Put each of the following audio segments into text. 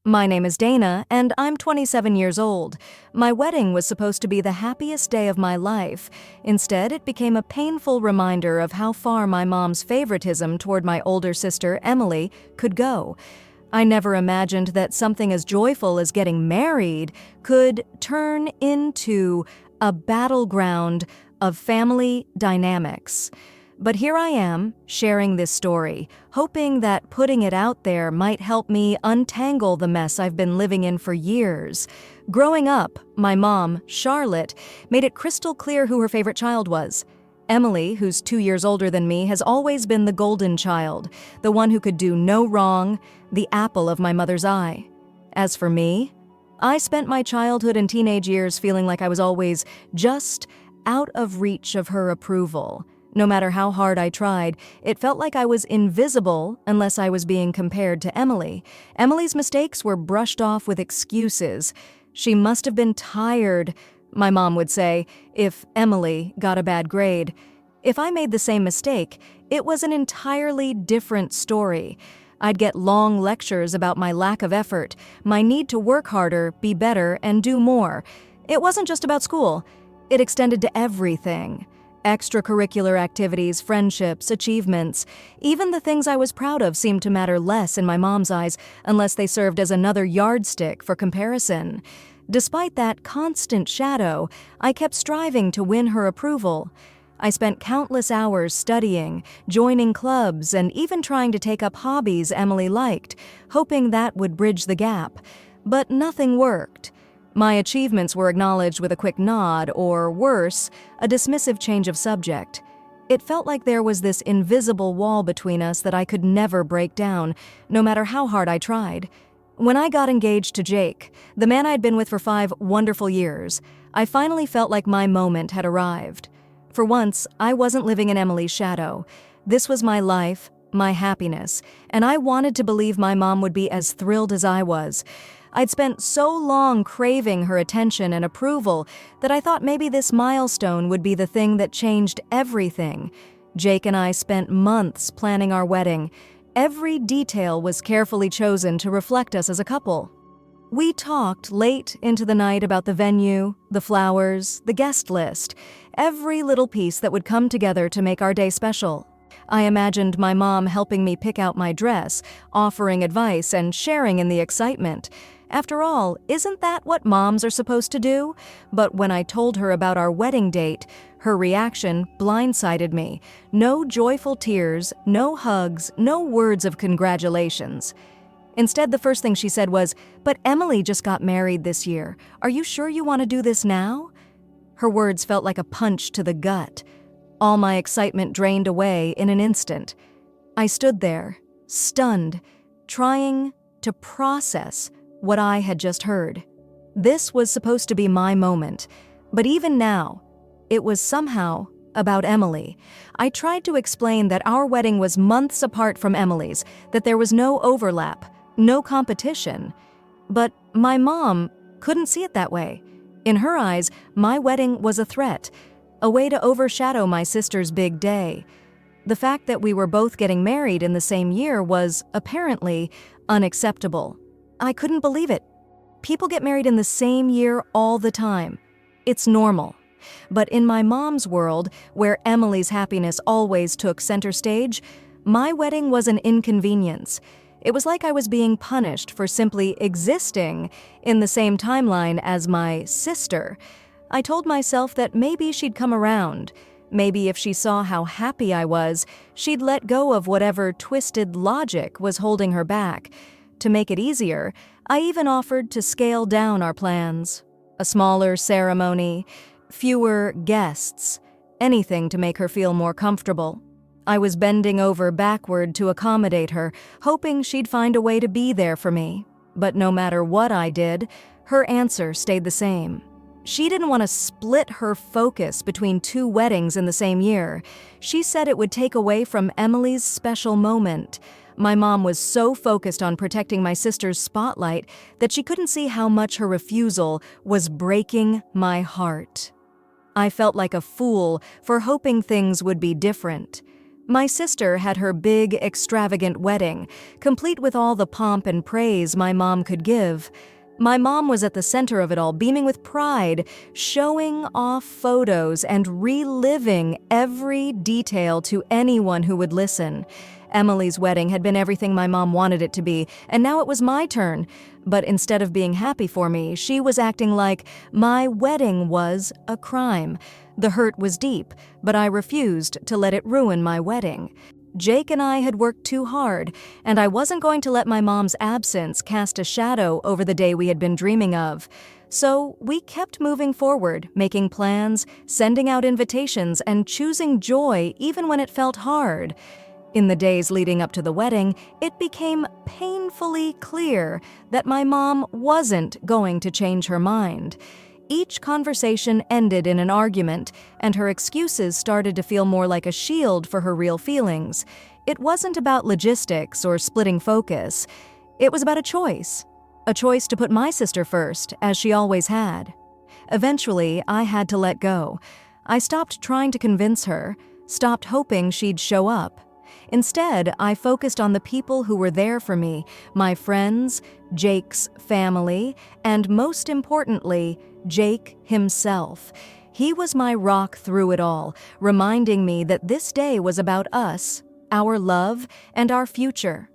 My name is Dana, and I'm 27 years old. My wedding was supposed to be the happiest day of my life. Instead, it became a painful reminder of how far my mom's favoritism toward my older sister, Emily, could go. I never imagined that something as joyful as getting married could turn into a battleground of family dynamics. But here I am, sharing this story, hoping that putting it out there might help me untangle the mess I've been living in for years. Growing up, my mom, Charlotte, made it crystal clear who her favorite child was. Emily, who's 2 years older than me, has always been the golden child, the one who could do no wrong, the apple of my mother's eye. As for me, I spent my childhood and teenage years feeling like I was always just out of reach of her approval. No matter how hard I tried, it felt like I was invisible unless I was being compared to Emily. Emily's mistakes were brushed off with excuses. She must have been tired, my mom would say, if Emily got a bad grade. If I made the same mistake, it was an entirely different story. I'd get long lectures about my lack of effort, my need to work harder, be better, and do more. It wasn't just about school. It extended to everything. Extracurricular activities, friendships, achievements. Even the things I was proud of seemed to matter less in my mom's eyes unless they served as another yardstick for comparison. Despite that constant shadow, I kept striving to win her approval. I spent countless hours studying, joining clubs, and even trying to take up hobbies Emily liked, hoping that would bridge the gap. But nothing worked. My achievements were acknowledged with a quick nod, or worse, a dismissive change of subject. It felt like there was this invisible wall between us that I could never break down, no matter how hard I tried. When I got engaged to Jake, the man I'd been with for 5 wonderful years, I finally felt like my moment had arrived. For once, I wasn't living in Emily's shadow. This was my life, my happiness, and I wanted to believe my mom would be as thrilled as I was. I'd spent so long craving her attention and approval that I thought maybe this milestone would be the thing that changed everything. Jake and I spent months planning our wedding. Every detail was carefully chosen to reflect us as a couple. We talked late into the night about the venue, the flowers, the guest list, every little piece that would come together to make our day special. I imagined my mom helping me pick out my dress, offering advice, and sharing in the excitement. After all, isn't that what moms are supposed to do? But when I told her about our wedding date, her reaction blindsided me. No joyful tears, no hugs, no words of congratulations. Instead, the first thing she said was, "But Emily just got married this year. Are you sure you want to do this now?" Her words felt like a punch to the gut. All my excitement drained away in an instant. I stood there, stunned, trying to process what I had just heard. This was supposed to be my moment, but even now, it was somehow about Emily. I tried to explain that our wedding was months apart from Emily's, that there was no overlap, no competition. But my mom couldn't see it that way. In her eyes, my wedding was a threat, a way to overshadow my sister's big day. The fact that we were both getting married in the same year was, apparently, unacceptable. I couldn't believe it. People get married in the same year all the time. It's normal. But in my mom's world, where Emily's happiness always took center stage, my wedding was an inconvenience. It was like I was being punished for simply existing in the same timeline as my sister. I told myself that maybe she'd come around. Maybe if she saw how happy I was, she'd let go of whatever twisted logic was holding her back. To make it easier, I even offered to scale down our plans. A smaller ceremony, fewer guests, anything to make her feel more comfortable. I was bending over backward to accommodate her, hoping she'd find a way to be there for me. But no matter what I did, her answer stayed the same. She didn't want to split her focus between 2 weddings in the same year. She said it would take away from Emily's special moment. My mom was so focused on protecting my sister's spotlight that she couldn't see how much her refusal was breaking my heart. I felt like a fool for hoping things would be different. My sister had her big, extravagant wedding, complete with all the pomp and praise my mom could give. My mom was at the center of it all, beaming with pride, showing off photos and reliving every detail to anyone who would listen. Emily's wedding had been everything my mom wanted it to be, and now it was my turn. But instead of being happy for me, she was acting like my wedding was a crime. The hurt was deep, but I refused to let it ruin my wedding. Jake and I had worked too hard, and I wasn't going to let my mom's absence cast a shadow over the day we had been dreaming of. So we kept moving forward, making plans, sending out invitations, and choosing joy even when it felt hard. In the days leading up to the wedding, it became painfully clear that my mom wasn't going to change her mind. Each conversation ended in an argument, and her excuses started to feel more like a shield for her real feelings. It wasn't about logistics or splitting focus. It was about a choice to put my sister first, as she always had. Eventually, I had to let go. I stopped trying to convince her, stopped hoping she'd show up. Instead, I focused on the people who were there for me, my friends, Jake's family, and most importantly, Jake himself. He was my rock through it all, reminding me that this day was about us, our love, and our future.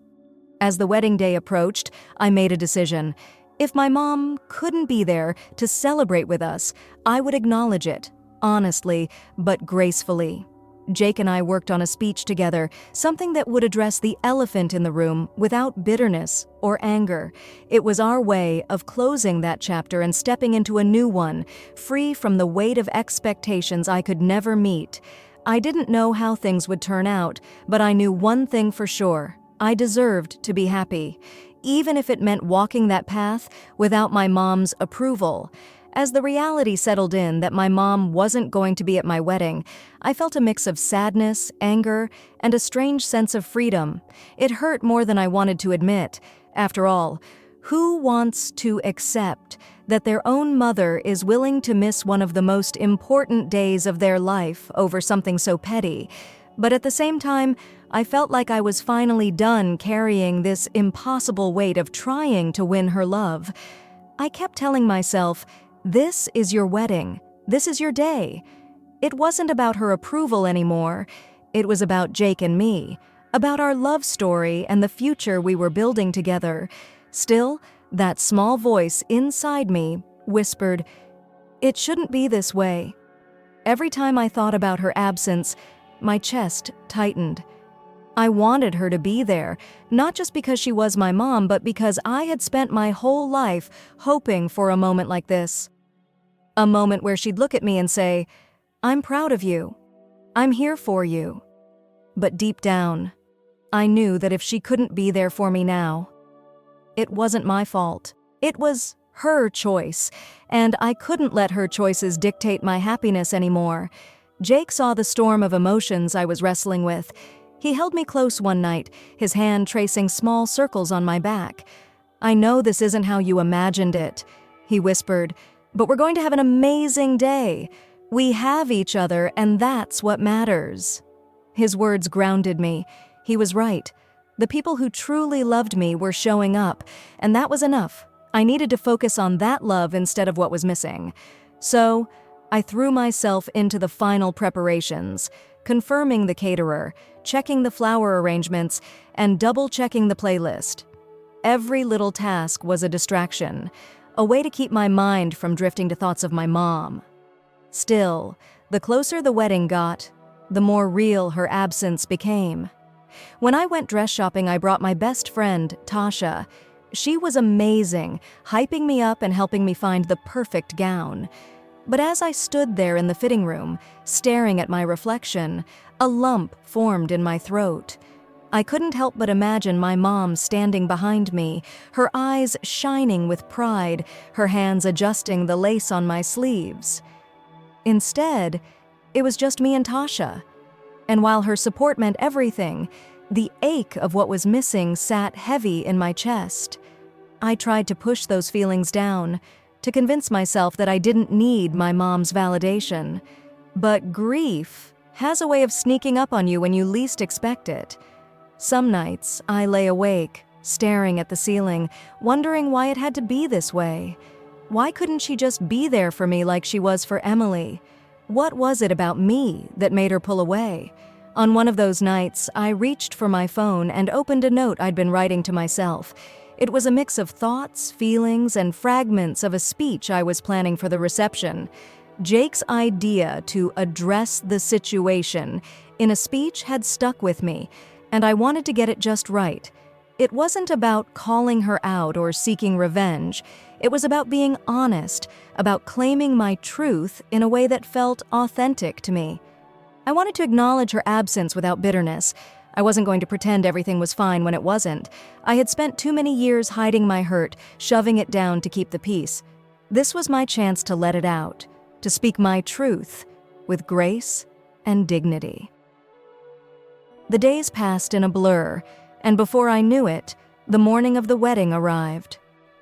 As the wedding day approached, I made a decision. If my mom couldn't be there to celebrate with us, I would acknowledge it, honestly, but gracefully. Jake and I worked on a speech together, something that would address the elephant in the room without bitterness or anger. It was our way of closing that chapter and stepping into a new one, free from the weight of expectations I could never meet. I didn't know how things would turn out, but I knew one thing for sure. I deserved to be happy, even if it meant walking that path without my mom's approval. As the reality settled in that my mom wasn't going to be at my wedding, I felt a mix of sadness, anger, and a strange sense of freedom. It hurt more than I wanted to admit. After all, who wants to accept that their own mother is willing to miss one of the most important days of their life over something so petty? But at the same time, I felt like I was finally done carrying this impossible weight of trying to win her love. I kept telling myself, this is your wedding. This is your day. It wasn't about her approval anymore. It was about Jake and me, about our love story and the future we were building together. Still, that small voice inside me whispered, "It shouldn't be this way." Every time I thought about her absence, my chest tightened. I wanted her to be there, not just because she was my mom, but because I had spent my whole life hoping for a moment like this. A moment where she'd look at me and say, "I'm proud of you. I'm here for you." But deep down, I knew that if she couldn't be there for me now, it wasn't my fault. It was her choice, and I couldn't let her choices dictate my happiness anymore. Jake saw the storm of emotions I was wrestling with. He held me close one night, his hand tracing small circles on my back. "I know this isn't how you imagined it," he whispered, "but we're going to have an amazing day. We have each other, and that's what matters." His words grounded me. He was right. The people who truly loved me were showing up, and that was enough. I needed to focus on that love instead of what was missing. So, I threw myself into the final preparations, confirming the caterer, checking the flower arrangements, and double-checking the playlist. Every little task was a distraction, a way to keep my mind from drifting to thoughts of my mom. Still, the closer the wedding got, the more real her absence became. When I went dress shopping, I brought my best friend, Tasha. She was amazing, hyping me up and helping me find the perfect gown. But as I stood there in the fitting room, staring at my reflection, a lump formed in my throat. I couldn't help but imagine my mom standing behind me, her eyes shining with pride, her hands adjusting the lace on my sleeves. Instead, it was just me and Tasha. And while her support meant everything, the ache of what was missing sat heavy in my chest. I tried to push those feelings down, to convince myself that I didn't need my mom's validation. But grief has a way of sneaking up on you when you least expect it. Some nights, I lay awake, staring at the ceiling, wondering why it had to be this way. Why couldn't she just be there for me like she was for Emily? What was it about me that made her pull away? On one of those nights, I reached for my phone and opened a note I'd been writing to myself. It was a mix of thoughts, feelings, and fragments of a speech I was planning for the reception. Jake's idea to address the situation in a speech had stuck with me, and I wanted to get it just right. It wasn't about calling her out or seeking revenge. It was about being honest, about claiming my truth in a way that felt authentic to me. I wanted to acknowledge her absence without bitterness. I wasn't going to pretend everything was fine when it wasn't. I had spent too many years hiding my hurt, shoving it down to keep the peace. This was my chance to let it out, to speak my truth with grace and dignity. The days passed in a blur, and before I knew it, the morning of the wedding arrived.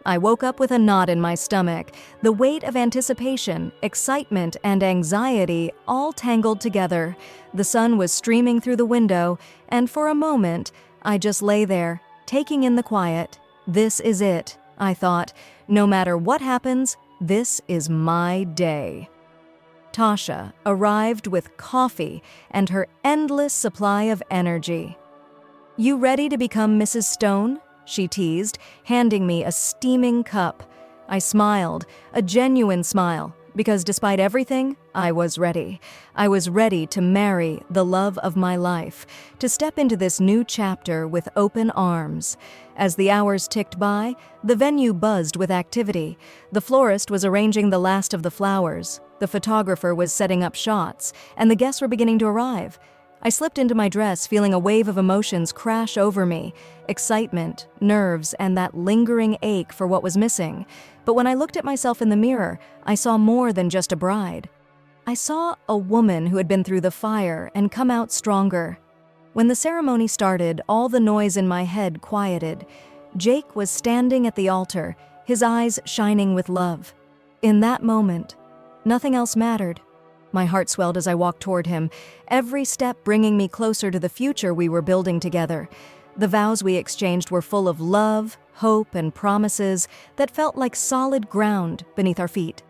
I woke up with a knot in my stomach, the weight of anticipation, excitement, and anxiety all tangled together. The sun was streaming through the window, and for a moment, I just lay there, taking in the quiet. This is it, I thought. No matter what happens, this is my day. Tasha arrived with coffee and her endless supply of energy. "You ready to become Mrs. Stone?" she teased, handing me a steaming cup. I smiled, a genuine smile, because despite everything, I was ready. I was ready to marry the love of my life, to step into this new chapter with open arms. As the hours ticked by, the venue buzzed with activity. The florist was arranging the last of the flowers, the photographer was setting up shots, and the guests were beginning to arrive. I slipped into my dress, feeling a wave of emotions crash over me, excitement, nerves, and that lingering ache for what was missing. But when I looked at myself in the mirror, I saw more than just a bride. I saw a woman who had been through the fire and come out stronger. When the ceremony started, all the noise in my head quieted. Jake was standing at the altar, his eyes shining with love. In that moment, nothing else mattered. My heart swelled as I walked toward him, every step bringing me closer to the future we were building together. The vows we exchanged were full of love, hope, and promises that felt like solid ground beneath our feet.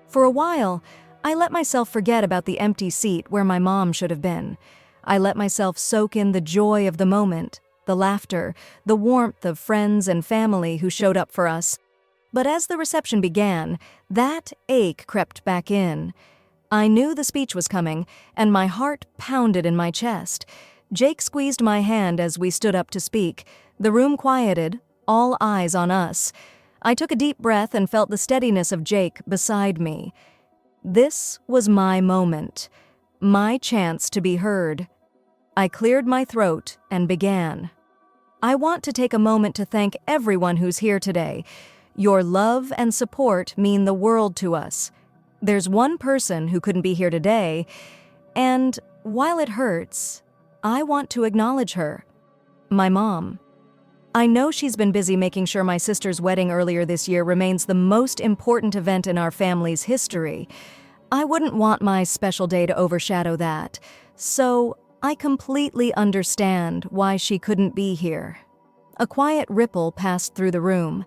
For a while, I let myself forget about the empty seat where my mom should have been. I let myself soak in the joy of the moment, the laughter, the warmth of friends and family who showed up for us. But as the reception began, that ache crept back in. I knew the speech was coming, and my heart pounded in my chest. Jake squeezed my hand as we stood up to speak. The room quieted, all eyes on us. I took a deep breath and felt the steadiness of Jake beside me. This was my moment, my chance to be heard. I cleared my throat and began. I want to take a moment to thank everyone who's here today. Your love and support mean the world to us. There's one person who couldn't be here today, and while it hurts, I want to acknowledge her. My mom. I know she's been busy making sure my sister's wedding earlier this year remains the most important event in our family's history. I wouldn't want my special day to overshadow that, so I completely understand why she couldn't be here. A quiet ripple passed through the room.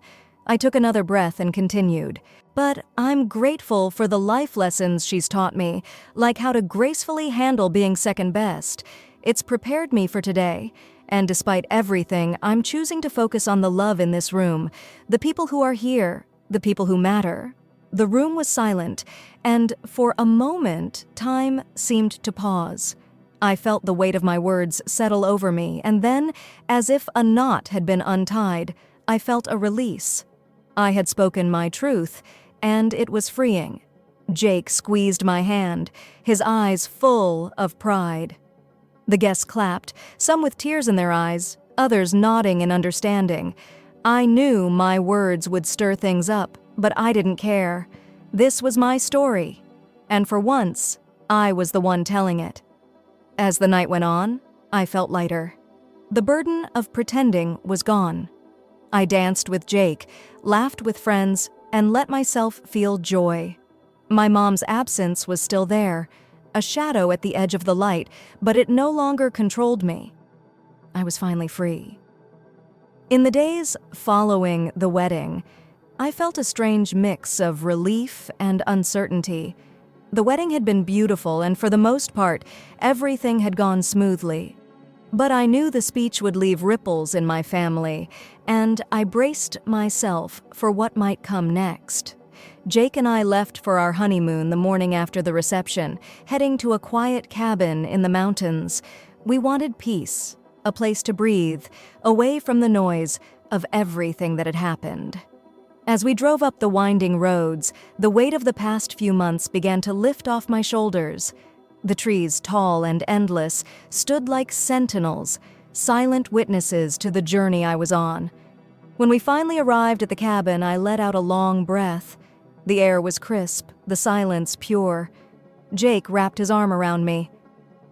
I took another breath and continued. But I'm grateful for the life lessons she's taught me, like how to gracefully handle being second best. It's prepared me for today, and despite everything, I'm choosing to focus on the love in this room, the people who are here, the people who matter. The room was silent, and for a moment, time seemed to pause. I felt the weight of my words settle over me, and then, as if a knot had been untied, I felt a release. I had spoken my truth, and it was freeing. Jake squeezed my hand, his eyes full of pride. The guests clapped, some with tears in their eyes, others nodding in understanding. I knew my words would stir things up, but I didn't care. This was my story, and for once, I was the one telling it. As the night went on, I felt lighter. The burden of pretending was gone. I danced with Jake, laughed with friends, and let myself feel joy. My mom's absence was still there, a shadow at the edge of the light, but it no longer controlled me. I was finally free. In the days following the wedding, I felt a strange mix of relief and uncertainty. The wedding had been beautiful, and for the most part, everything had gone smoothly. But I knew the speech would leave ripples in my family, and I braced myself for what might come next. Jake and I left for our honeymoon the morning after the reception, heading to a quiet cabin in the mountains. We wanted peace, a place to breathe, away from the noise of everything that had happened. As we drove up the winding roads, the weight of the past few months began to lift off my shoulders. The trees, tall and endless, stood like sentinels, silent witnesses to the journey I was on. When we finally arrived at the cabin, I let out a long breath. The air was crisp, the silence pure. Jake wrapped his arm around me.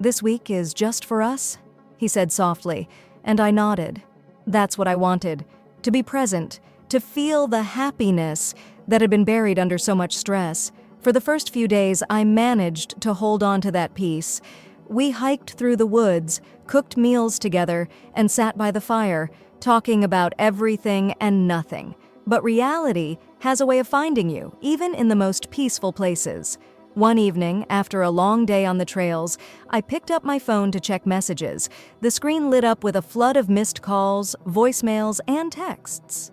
"This week is just for us?" he said softly, and I nodded. That's what I wanted, to be present, to feel the happiness that had been buried under so much stress. For the first few days, I managed to hold on to that peace. We hiked through the woods, cooked meals together, and sat by the fire, talking about everything and nothing. But reality has a way of finding you, even in the most peaceful places. One evening, after a long day on the trails, I picked up my phone to check messages. The screen lit up with a flood of missed calls, voicemails, and texts.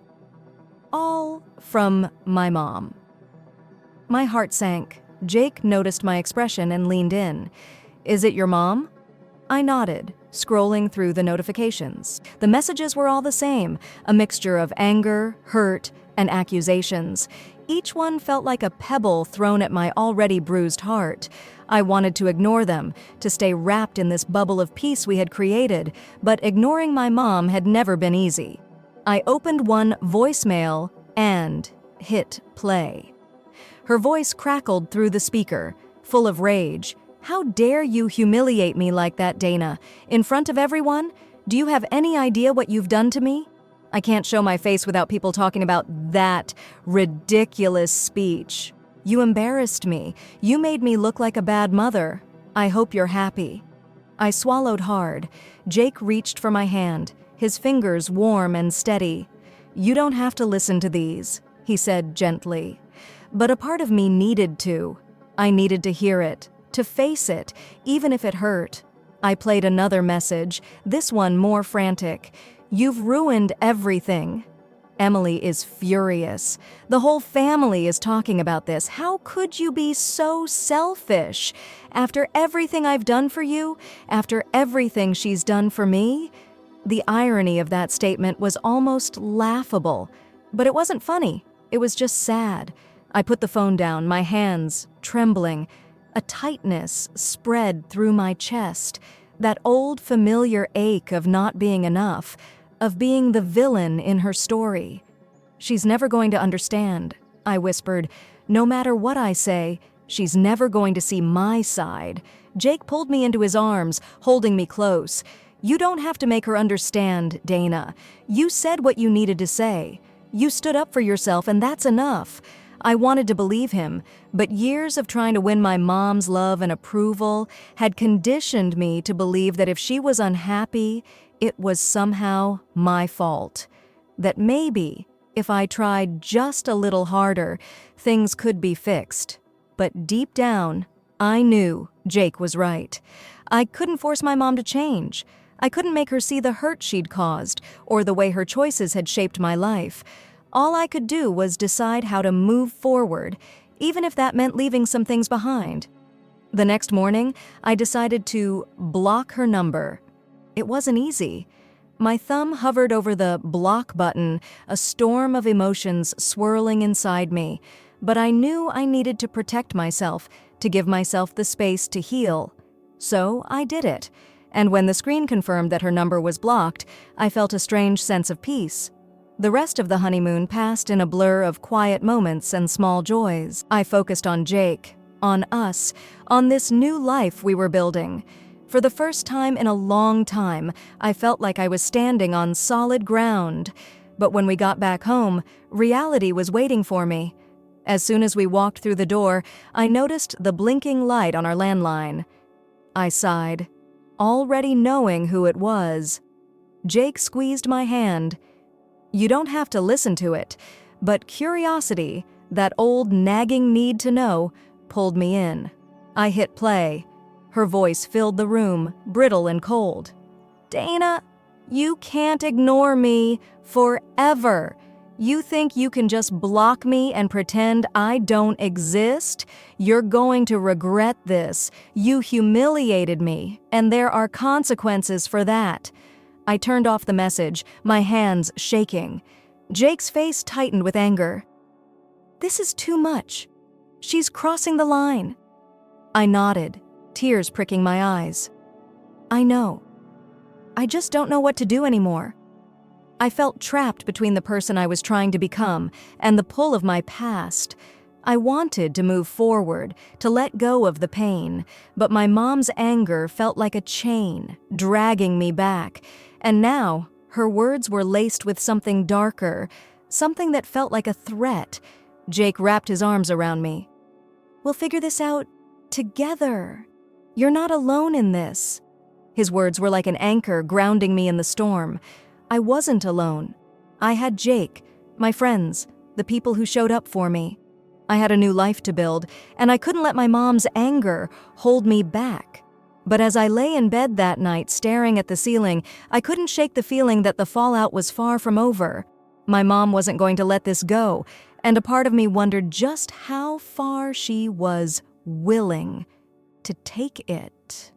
All from my mom. My heart sank. Jake noticed my expression and leaned in. "Is it your mom?" I nodded, scrolling through the notifications. The messages were all the same, a mixture of anger, hurt, and accusations. Each one felt like a pebble thrown at my already bruised heart. I wanted to ignore them, to stay wrapped in this bubble of peace we had created, but ignoring my mom had never been easy. I opened one voicemail and hit play. Her voice crackled through the speaker, full of rage. "How dare you humiliate me like that, Dana? In front of everyone? Do you have any idea what you've done to me? I can't show my face without people talking about that ridiculous speech. You embarrassed me. You made me look like a bad mother. I hope you're happy." I swallowed hard. Jake reached for my hand, his fingers warm and steady. "You don't have to listen to these," he said gently. But a part of me needed to. I needed to hear it, to face it, even if it hurt. I played another message, this one more frantic. "You've ruined everything." Emily is furious. "The whole family is talking about this. How could you be so selfish? After everything I've done for you, after everything she's done for me?" The irony of that statement was almost laughable. But it wasn't funny. It was just sad. I put the phone down, my hands trembling. A tightness spread through my chest. That old familiar ache of not being enough, of being the villain in her story. "She's never going to understand," I whispered. "No matter what I say, she's never going to see my side." Jake pulled me into his arms, holding me close. "You don't have to make her understand, Dana. You said what you needed to say. You stood up for yourself, and that's enough." I wanted to believe him, but years of trying to win my mom's love and approval had conditioned me to believe that if she was unhappy, it was somehow my fault. That maybe, if I tried just a little harder, things could be fixed. But deep down, I knew Jake was right. I couldn't force my mom to change. I couldn't make her see the hurt she'd caused, or the way her choices had shaped my life. All I could do was decide how to move forward, even if that meant leaving some things behind. The next morning, I decided to block her number. It wasn't easy. My thumb hovered over the block button, a storm of emotions swirling inside me. But I knew I needed to protect myself, to give myself the space to heal. So I did it. And when the screen confirmed that her number was blocked, I felt a strange sense of peace. The rest of the honeymoon passed in a blur of quiet moments and small joys. I focused on Jake, on us, on this new life we were building. For the first time in a long time, I felt like I was standing on solid ground. But when we got back home, reality was waiting for me. As soon as we walked through the door, I noticed the blinking light on our landline. I sighed, already knowing who it was. Jake squeezed my hand. You don't have to listen to it, but curiosity, that old nagging need to know, pulled me in. I hit play. Her voice filled the room, brittle and cold. Dana, you can't ignore me forever. You think you can just block me and pretend I don't exist? You're going to regret this. You humiliated me, and there are consequences for that. I turned off the message, my hands shaking. Jake's face tightened with anger. This is too much. She's crossing the line. I nodded, tears pricking my eyes. I know. I just don't know what to do anymore. I felt trapped between the person I was trying to become and the pull of my past. I wanted to move forward, to let go of the pain, but my mom's anger felt like a chain, dragging me back. And now, her words were laced with something darker, something that felt like a threat. Jake wrapped his arms around me. We'll figure this out together. You're not alone in this. His words were like an anchor grounding me in the storm. I wasn't alone. I had Jake, my friends, the people who showed up for me. I had a new life to build, and I couldn't let my mom's anger hold me back. But as I lay in bed that night staring at the ceiling, I couldn't shake the feeling that the fallout was far from over. My mom wasn't going to let this go, and a part of me wondered just how far she was willing to take it.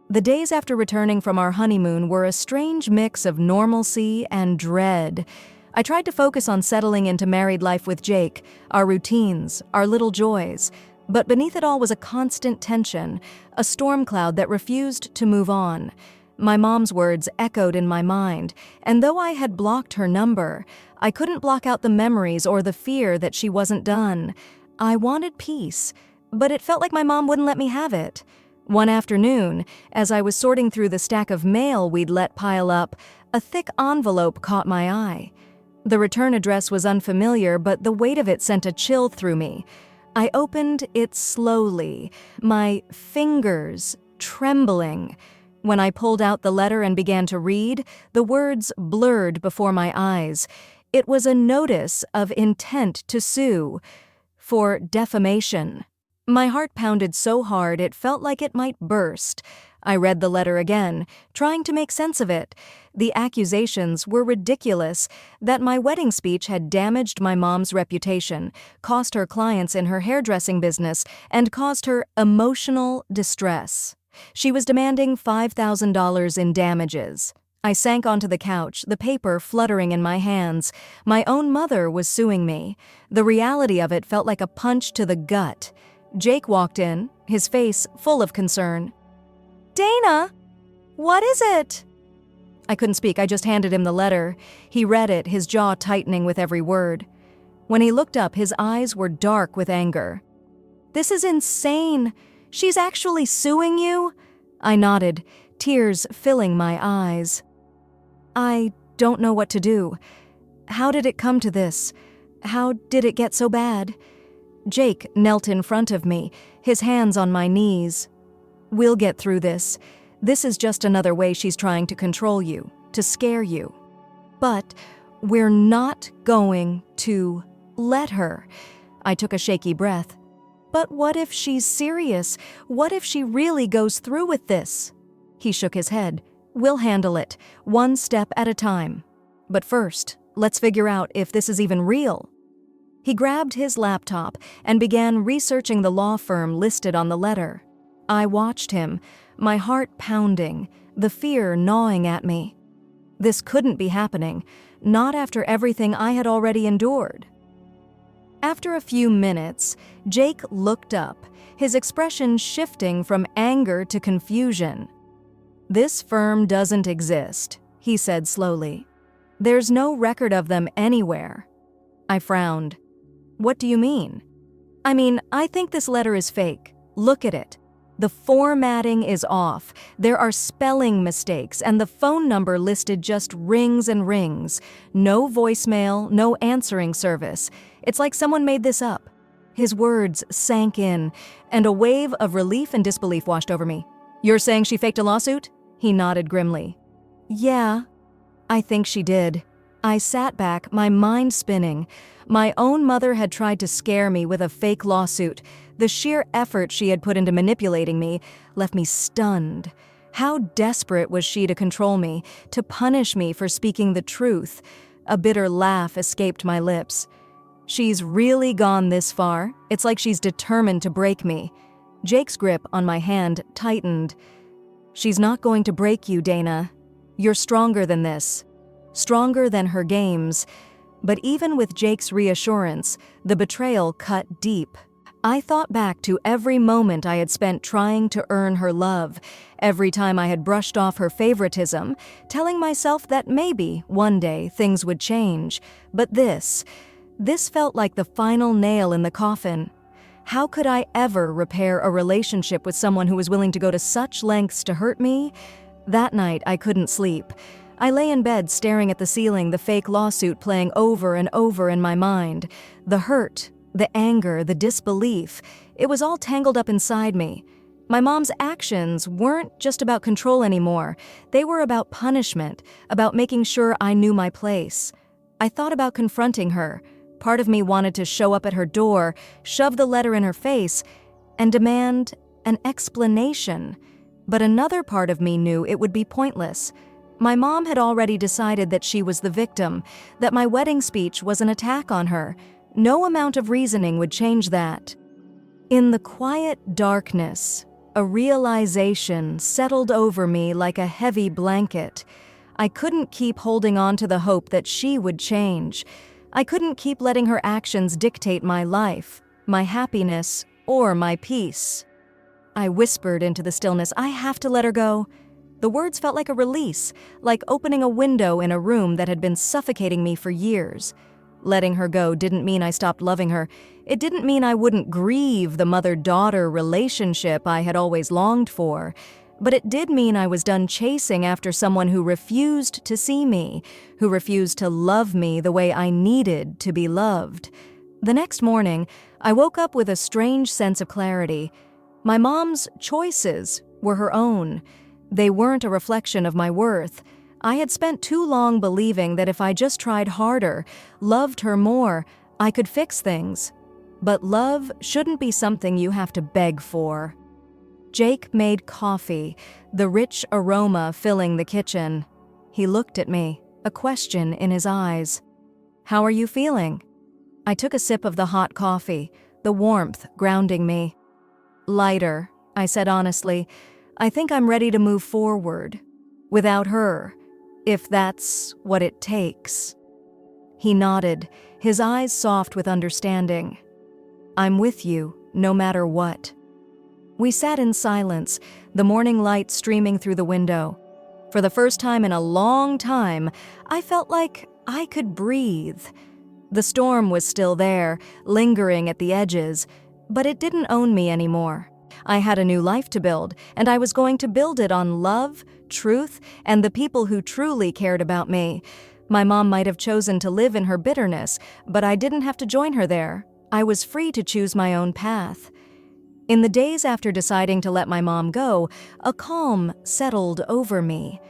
The days after returning from our honeymoon were a strange mix of normalcy and dread. I tried to focus on settling into married life with Jake, our routines, our little joys, but beneath it all was a constant tension, a storm cloud that refused to move on. My mom's words echoed in my mind, and though I had blocked her number, I couldn't block out the memories or the fear that she wasn't done. I wanted peace, but it felt like my mom wouldn't let me have it. One afternoon, as I was sorting through the stack of mail we'd let pile up, a thick envelope caught my eye. The return address was unfamiliar, but the weight of it sent a chill through me. I opened it slowly, my fingers trembling. When I pulled out the letter and began to read, the words blurred before my eyes. It was a notice of intent to sue for defamation. My heart pounded so hard it felt like it might burst. I read the letter again, trying to make sense of it. The accusations were ridiculous, that my wedding speech had damaged my mom's reputation, cost her clients in her hairdressing business, and caused her emotional distress. She was demanding $5,000 in damages. I sank onto the couch, the paper fluttering in my hands. My own mother was suing me. The reality of it felt like a punch to the gut. Jake walked in, his face full of concern. Dana, what is it? I couldn't speak, I just handed him the letter. He read it, his jaw tightening with every word. When he looked up, his eyes were dark with anger. This is insane. She's actually suing you? I nodded, tears filling my eyes. I don't know what to do. How did it come to this? How did it get so bad? Jake knelt in front of me, his hands on my knees. We'll get through this. This is just another way she's trying to control you, to scare you. But we're not going to let her. I took a shaky breath. But what if she's serious? What if she really goes through with this? He shook his head. We'll handle it, one step at a time. But first, let's figure out if this is even real. He grabbed his laptop and began researching the law firm listed on the letter. I watched him, my heart pounding, the fear gnawing at me. This couldn't be happening, not after everything I had already endured. After a few minutes, Jake looked up, his expression shifting from anger to confusion. This firm doesn't exist, he said slowly. There's no record of them anywhere. I frowned. What do you mean? I think this letter is fake. Look at it. The formatting is off. There are spelling mistakes, and the phone number listed just rings and rings. No voicemail, no answering service. It's like someone made this up. His words sank in, and a wave of relief and disbelief washed over me. "You're saying she faked a lawsuit?" He nodded grimly. "Yeah, I think she did." I sat back, my mind spinning. My own mother had tried to scare me with a fake lawsuit. The sheer effort she had put into manipulating me left me stunned. How desperate was she to control me, to punish me for speaking the truth? A bitter laugh escaped my lips. "She's really gone this far. It's like she's determined to break me." Jake's grip on my hand tightened. "She's not going to break you, Dana. You're stronger than this. Stronger than her games." But even with Jake's reassurance, the betrayal cut deep. I thought back to every moment I had spent trying to earn her love, every time I had brushed off her favoritism, telling myself that maybe, one day, things would change. But this felt like the final nail in the coffin. How could I ever repair a relationship with someone who was willing to go to such lengths to hurt me? That night, I couldn't sleep. I lay in bed staring at the ceiling, the fake lawsuit playing over and over in my mind. The hurt, the anger, the disbelief, it was all tangled up inside me. My mom's actions weren't just about control anymore. They were about punishment, about making sure I knew my place. I thought about confronting her. Part of me wanted to show up at her door, shove the letter in her face, and demand an explanation. But another part of me knew it would be pointless. My mom had already decided that she was the victim, that my wedding speech was an attack on her. No amount of reasoning would change that. In the quiet darkness, a realization settled over me like a heavy blanket. I couldn't keep holding on to the hope that she would change. I couldn't keep letting her actions dictate my life, my happiness, or my peace. I whispered into the stillness, "I have to let her go." The words felt like a release, like opening a window in a room that had been suffocating me for years. Letting her go didn't mean I stopped loving her. It didn't mean I wouldn't grieve the mother-daughter relationship I had always longed for. But it did mean I was done chasing after someone who refused to see me, who refused to love me the way I needed to be loved. The next morning, I woke up with a strange sense of clarity. My mom's choices were her own. They weren't a reflection of my worth. I had spent too long believing that if I just tried harder, loved her more, I could fix things. But love shouldn't be something you have to beg for. Jake made coffee, the rich aroma filling the kitchen. He looked at me, a question in his eyes. "How are you feeling?" I took a sip of the hot coffee, the warmth grounding me. "Lighter," I said honestly. "I think I'm ready to move forward. Without her, if that's what it takes." He nodded, his eyes soft with understanding. "I'm with you, no matter what." We sat in silence, the morning light streaming through the window. For the first time in a long time, I felt like I could breathe. The storm was still there, lingering at the edges, but it didn't own me anymore. I had a new life to build, and I was going to build it on love, truth, and the people who truly cared about me. My mom might have chosen to live in her bitterness, but I didn't have to join her there. I was free to choose my own path. In the days after deciding to let my mom go, a calm settled over me.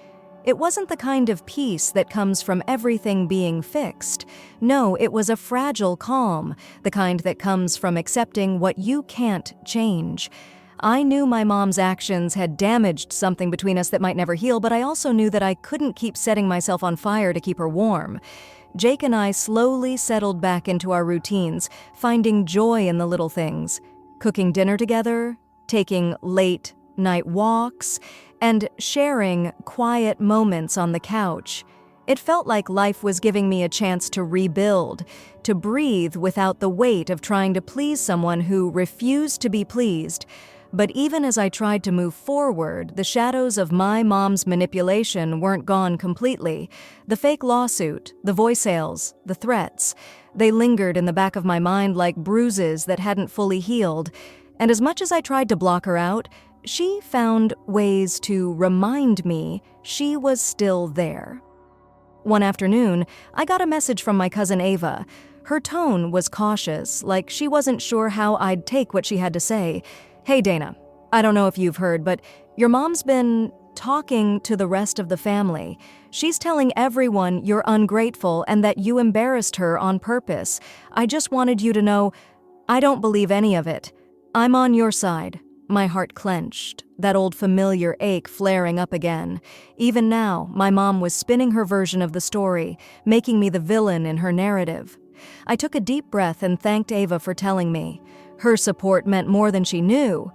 It wasn't the kind of peace that comes from everything being fixed. No, it was a fragile calm, the kind that comes from accepting what you can't change. I knew my mom's actions had damaged something between us that might never heal, but I also knew that I couldn't keep setting myself on fire to keep her warm. Jake and I slowly settled back into our routines, finding joy in the little things. Cooking dinner together, taking late-night walks, and sharing quiet moments on the couch. It felt like life was giving me a chance to rebuild, to breathe without the weight of trying to please someone who refused to be pleased. But even as I tried to move forward, the shadows of my mom's manipulation weren't gone completely. The fake lawsuit, the voicemails, the threats, they lingered in the back of my mind like bruises that hadn't fully healed. And as much as I tried to block her out, she found ways to remind me she was still there. One afternoon, I got a message from my cousin Ava. Her tone was cautious, like she wasn't sure how I'd take what she had to say. "Hey Dana, I don't know if you've heard, but your mom's been talking to the rest of the family. She's telling everyone you're ungrateful and that you embarrassed her on purpose. I just wanted you to know, I don't believe any of it. I'm on your side." My heart clenched, that old familiar ache flaring up again. Even now, my mom was spinning her version of the story, making me the villain in her narrative. I took a deep breath and thanked Ava for telling me. Her support meant more than she knew.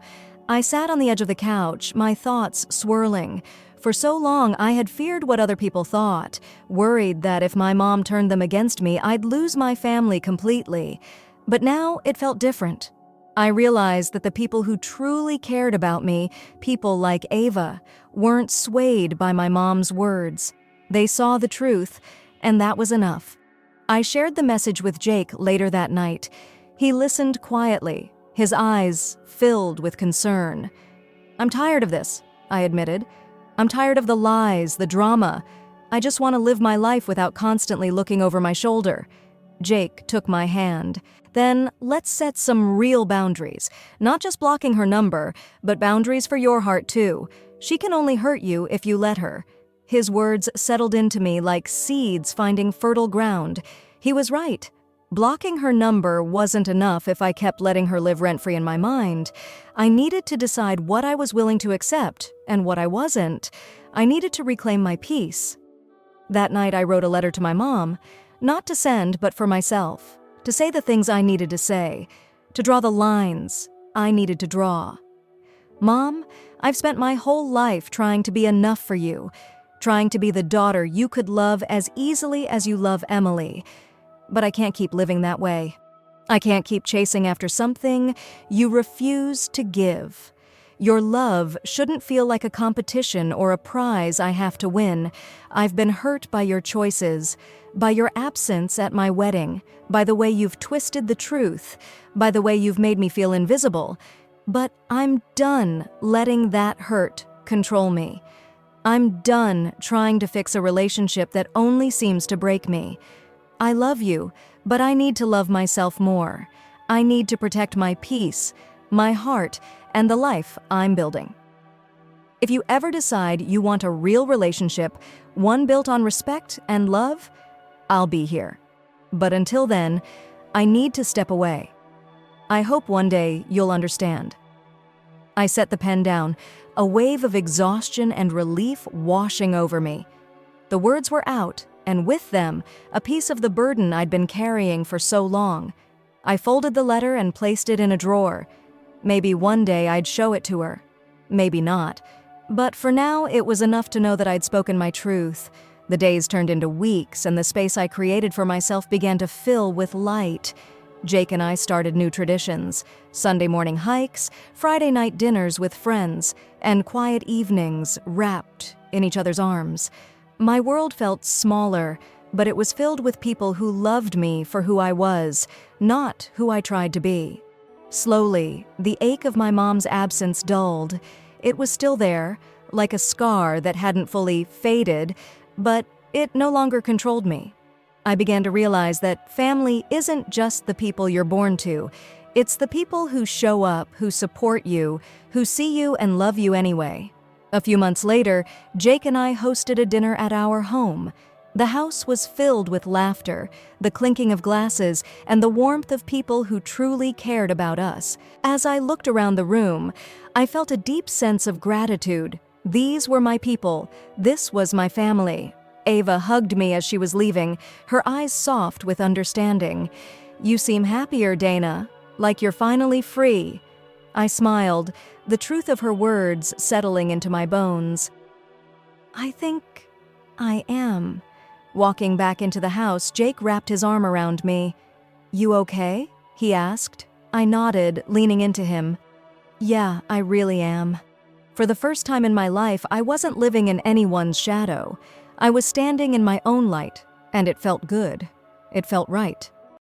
I sat on the edge of the couch, my thoughts swirling. For so long, I had feared what other people thought, worried that if my mom turned them against me, I'd lose my family completely. But now it felt different. I realized that the people who truly cared about me, people like Ava, weren't swayed by my mom's words. They saw the truth, and that was enough. I shared the message with Jake later that night. He listened quietly, his eyes filled with concern. "I'm tired of this," I admitted. "I'm tired of the lies, the drama. I just want to live my life without constantly looking over my shoulder." Jake took my hand. "Then let's set some real boundaries. Not just blocking her number, but boundaries for your heart too. She can only hurt you if you let her." His words settled into me like seeds finding fertile ground. He was right. Blocking her number wasn't enough if I kept letting her live rent-free in my mind. I needed to decide what I was willing to accept and what I wasn't. I needed to reclaim my peace. That night I wrote a letter to my mom, not to send, but for myself, to say the things I needed to say, to draw the lines I needed to draw. "Mom, I've spent my whole life trying to be enough for you, trying to be the daughter you could love as easily as you love Emily. But I can't keep living that way. I can't keep chasing after something you refuse to give. Your love shouldn't feel like a competition or a prize I have to win. I've been hurt by your choices, by your absence at my wedding, by the way you've twisted the truth, by the way you've made me feel invisible. But I'm done letting that hurt control me. I'm done trying to fix a relationship that only seems to break me. I love you, but I need to love myself more. I need to protect my peace, my heart, and the life I'm building. If you ever decide you want a real relationship, one built on respect and love, I'll be here. But until then, I need to step away. I hope one day you'll understand." I set the pen down, a wave of exhaustion and relief washing over me. The words were out, and with them, a piece of the burden I'd been carrying for so long. I folded the letter and placed it in a drawer. Maybe one day I'd show it to her. Maybe not. But for now, it was enough to know that I'd spoken my truth. The days turned into weeks, and the space I created for myself began to fill with light. Jake and I started new traditions: Sunday morning hikes, Friday night dinners with friends, and quiet evenings wrapped in each other's arms. My world felt smaller, but it was filled with people who loved me for who I was, not who I tried to be. Slowly, the ache of my mom's absence dulled. It was still there, like a scar that hadn't fully faded, but it no longer controlled me. I began to realize that family isn't just the people you're born to. It's the people who show up, who support you, who see you and love you anyway. A few months later, Jake and I hosted a dinner at our home. The house was filled with laughter, the clinking of glasses, and the warmth of people who truly cared about us. As I looked around the room, I felt a deep sense of gratitude. These were my people. This was my family. Ava hugged me as she was leaving, her eyes soft with understanding. "You seem happier, Dana, like you're finally free." I smiled, the truth of her words settling into my bones. "I think I am." Walking back into the house, Jake wrapped his arm around me. "You okay?" he asked. I nodded, leaning into him. "Yeah, I really am." For the first time in my life, I wasn't living in anyone's shadow. I was standing in my own light, and it felt good. It felt right.